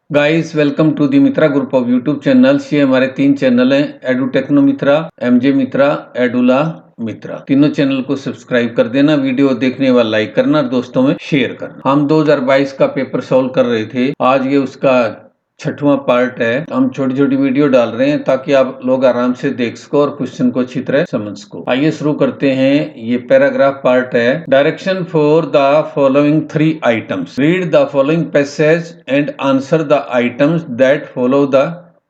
Guys welcome to the Mitra group of YouTube channels. ये हमारे 3 channel हैं, Edu Techno Mitra, MJ Mitra, Edula Mitra. तीनों चैनल को सब्सक्राइब कर देना, वीडियो देखने वाला लाइक करना और दोस्तों में शेयर करना। हम 2022 का पेपर सॉल्व कर रहे थे, आज ये उसका 6वां पार्ट है। हम छोटी छोटी वीडियो डाल रहे हैं ताकि आप लोग आराम से देख सको और क्वेश्चन को अच्छी तरह समझ सको। आइए शुरू करते हैं। ये पैराग्राफ पार्ट है। Direction for the following 3 items, read the following passage and answer the items that follow the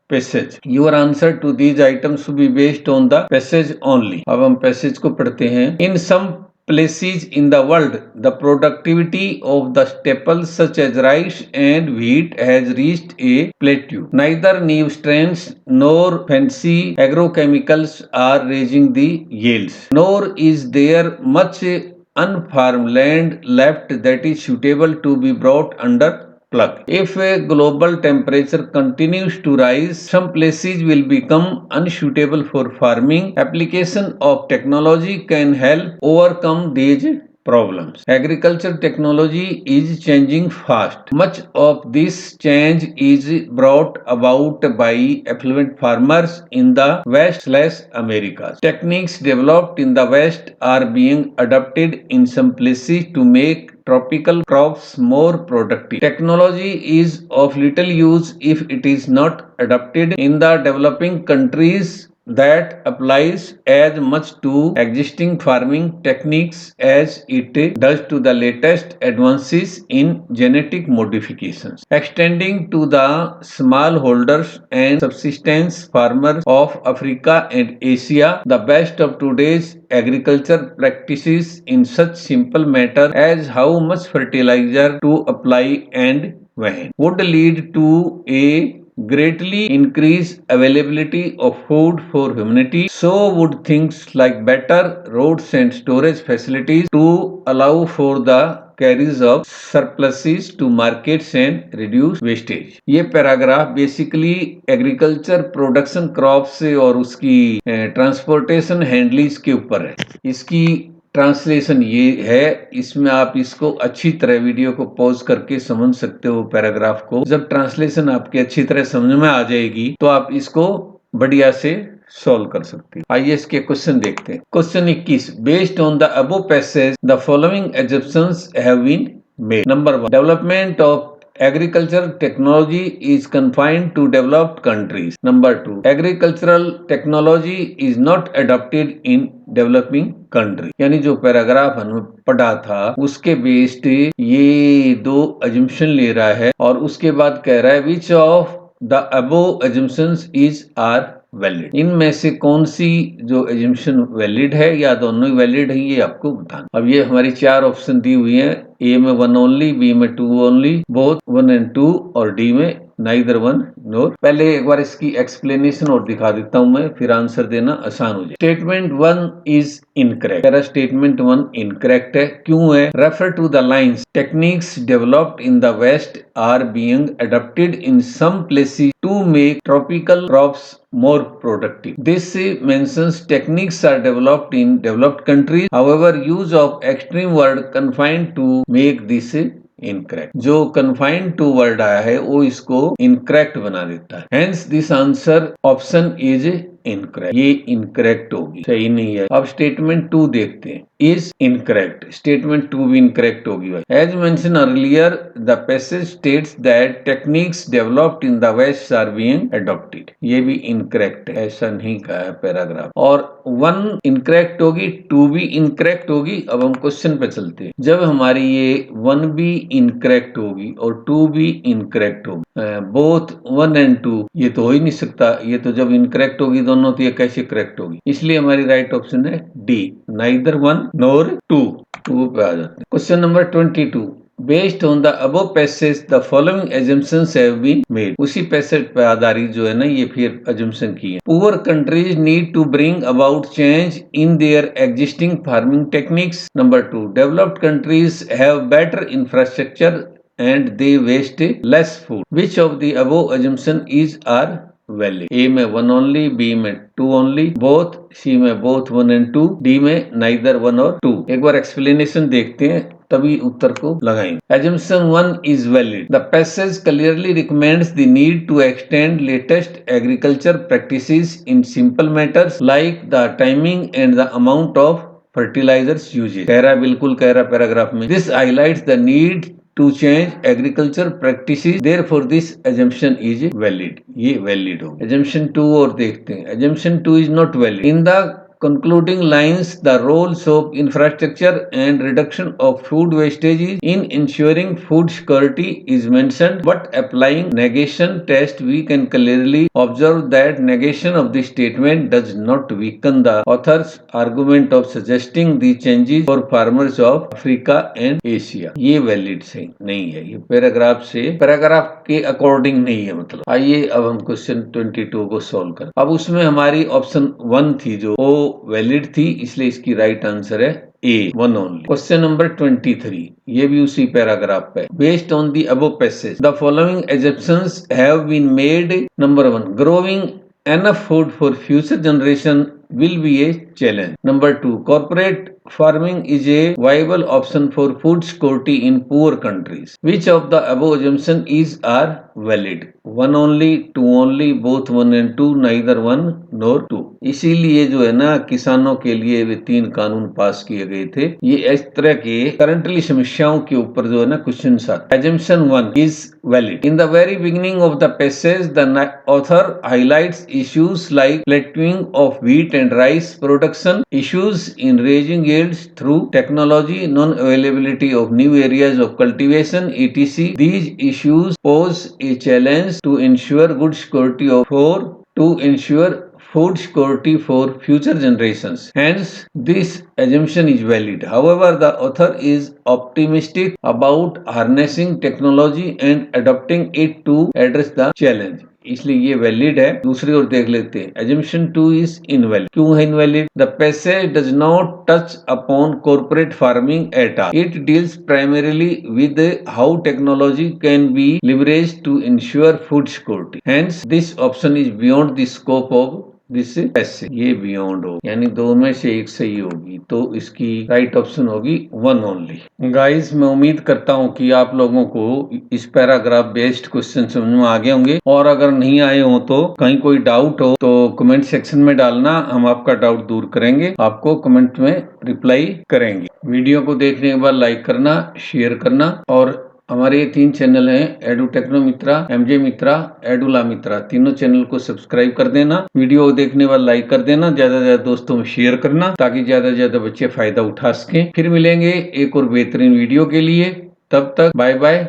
passage. Your answer to these items should be based on the passage only. अब हम passage को पढ़ते हैं। In some places in the world, the productivity of the staples such as rice and wheat has reached a plateau. Neither new strains nor fancy agrochemicals are raising the yields, nor is there much unfarmed land left that is suitable to be brought under plug. If a global temperature continues to rise, some places will become unsuitable for farming. Application of technology can help overcome these problems. Agriculture technology is changing fast. Much of this change is brought about by affluent farmers in the West/Americas. Techniques developed in the West are being adopted in some places to make tropical crops more productive. Technology is of little use if it is not adopted in the developing countries. That applies as much to existing farming techniques as it does to the latest advances in genetic modifications. Extending to the smallholders and subsistence farmers of Africa and Asia, the best of today's agriculture practices in such simple matter as how much fertilizer to apply and when would lead to a greatly increase availability of food for humanity. So would things like better roads and storage facilities to allow for the carries of surpluses to markets and reduce wastage. ये paragraph basically agriculture production crop से और उसकी transportation handling के ऊपर है। इसकी translation ये है, इसमें आप इसको अच्छी तरह वीडियो को पॉज करके समझ सकते हो पैराग्राफ को। जब ट्रांसलेशन आपकी अच्छी तरह समझ में आ जाएगी तो आप इसको बढ़िया से सॉल्व कर सकते हैं। आइए इसके क्वेश्चन देखते हैं। Question 21, based on the above passage the following assumptions have been made. Number 1, development of agricultural technology is confined to developed countries. Number 2, agricultural technology is not adopted in developing countries. यानी जो paragraph हमने पढ़ा था उसके based ये 2 assumption ले रहा है और उसके बाद कह रहा है which of the above assumptions is are valid. इनमें से कौन सी जो एजम्पशन वैलिड है या दोनों ही वैलिड है ये आपको बताना। अब ये हमारी 4 ऑप्शन दी हुई है, ए में 1 ओनली, बी में 2 ओनली, बोथ 1 and 2 और डी में नाइदर 1 नोर। पहले एक बार इसकी एक्सप्लेनेशन और दिखा देता हूं मैं, फिर आंसर देना आसान हो जाए। Statement 1 is incorrect. Statement 1 incorrect है। क्यों है? Refer to the lines techniques developed in the west are being adopted in some places to make tropical crops more productive. This mentions techniques are developed in developed countries. However, use of extreme word confined to make this incorrect. जो confined to word आया है वो इसको incorrect बना देता है। Hence this answer option is incorrect. ये incorrect होगी, सही नहीं है। अब statement 2 देखते हैं। is incorrect. Statement 2 भी incorrect होगी भाई। As mentioned earlier, the passage states that techniques developed in the West are being adopted. ये भी incorrect है, ऐसा नहीं कहा है पैराग्राफ। और 1 incorrect होगी, 2 भी incorrect होगी। अब हम क्वेश्चन पे चलते हैं। जब हमारी ये 1 भी incorrect होगी और 2 भी incorrect होगी, both 1 and 2 ये तो हो ही नहीं सकता। ये तो जब incorrect होगी दोनों तो ये कैसे correct होगी? इसलिए हमारी राइट ऑप्शन है डी, नाइदर 1 nor 2। 2 पे आ जाते हैं। Question number 22, based on the above passage the following assumptions have been made. उसी पैसेज पे आधारित जो है ना ये फिर assumption की है। Poor countries need to bring about change in their existing farming techniques. Number 2, developed countries have better infrastructure and they waste less food. Which of the above assumption is are valid? A में 1 only, B में 2 only, both, C में both 1 and 2, D में neither 1 और 2। एक बार explanation देखते हैं। तभी उत्तर को लगाएंगे। Assumption 1 is valid. The passage clearly recommends the need to extend latest agriculture practices in simple matters like the timing and the amount of fertilizers used. कह रहा बिल्कुल कह रहा पैराग्राफ में, This highlights the need to change agriculture practices, therefore this assumption is valid. ये valid हो। Assumption 2 और देखते हैं। Assumption 2 is not valid. In the concluding lines, the roles of infrastructure and reduction of food wastage in ensuring food security is mentioned, but applying negation test, we can clearly observe that negation of the statement does not weaken the author's argument of suggesting the changes for farmers of Africa and Asia. ये valid से नहीं है, ये paragraph के according नहीं है। मतलब आइए अब हम क्वेश्चन 22 को सॉल्व करें। अब उसमें हमारी ऑप्शन 1 थी जो वो वैलिड थी, इसलिए इसकी राइट आंसर है ए, 1 ओनली। क्वेश्चन नंबर 23, ये भी उसी पैराग्राफ पे। Based on the above passage the following assumptions have been made. Number 1, growing enough food for future generation will be a challenge. Number 2, corporate farming is a viable option for food security in poor countries. Which of the above assumption is are valid? 1 only, 2 only, both 1 and 2, neither 1 nor 2. इसीलिए जो है ना किसानों के लिए वे 3 कानून पास किए गए थे। ये इस तरह के करंटली समस्याओं के ऊपर जो है ना क्वेश्चन आते हैं। Assumption 1 is valid. In the very beginning of the passage, the author highlights issues like plateauing of wheat and rice production, issues in raising yields through technology, non-availability of new areas of cultivation, etc. These issues pose a challenge to ensure food security for future generations. Hence, this assumption is valid. However, the author is optimistic about harnessing technology and adopting it to address the challenge. इसलिए ये valid है। दूसरी ओर देख लेते हैं। Assumption 2 is invalid. क्यों है invalid? The passage does not touch upon corporate farming at all. It deals primarily with how technology can be leveraged to ensure food security. Hence, this option is beyond the scope of this passage. ये beyond हो, यानी 2 में से 1 सही होगी, तो इसकी right option होगी 1 ओनली। गाइस, मैं उम्मीद करता हूं कि आप लोगों को इस पैराग्राफ बेस्ड क्वेश्चन समझ में आ गए होंगे, और अगर नहीं आए हो तो कहीं कोई डाउट हो तो कमेंट सेक्शन में डालना, हम आपका डाउट दूर करेंगे, आपको कमेंट में रिप्लाई करेंगे। वीडियो को देखने के बाद लाइक करना, शेयर करना, और हमारे 3 चैनल हैं, Edu Techno Mitra, MJ Mitra, Edula Mitra, तीनों चैनल को सब्सक्राइब कर देना। वीडियो देखने वाला लाइक कर देना, ज्यादा से ज्यादा दोस्तों में शेयर करना, ताकि ज्यादा से ज्यादा बच्चे फायदा उठा सकें। फिर मिलेंगे एक और बेहतरीन वीडियो के लिए, तब तक बाय बाय।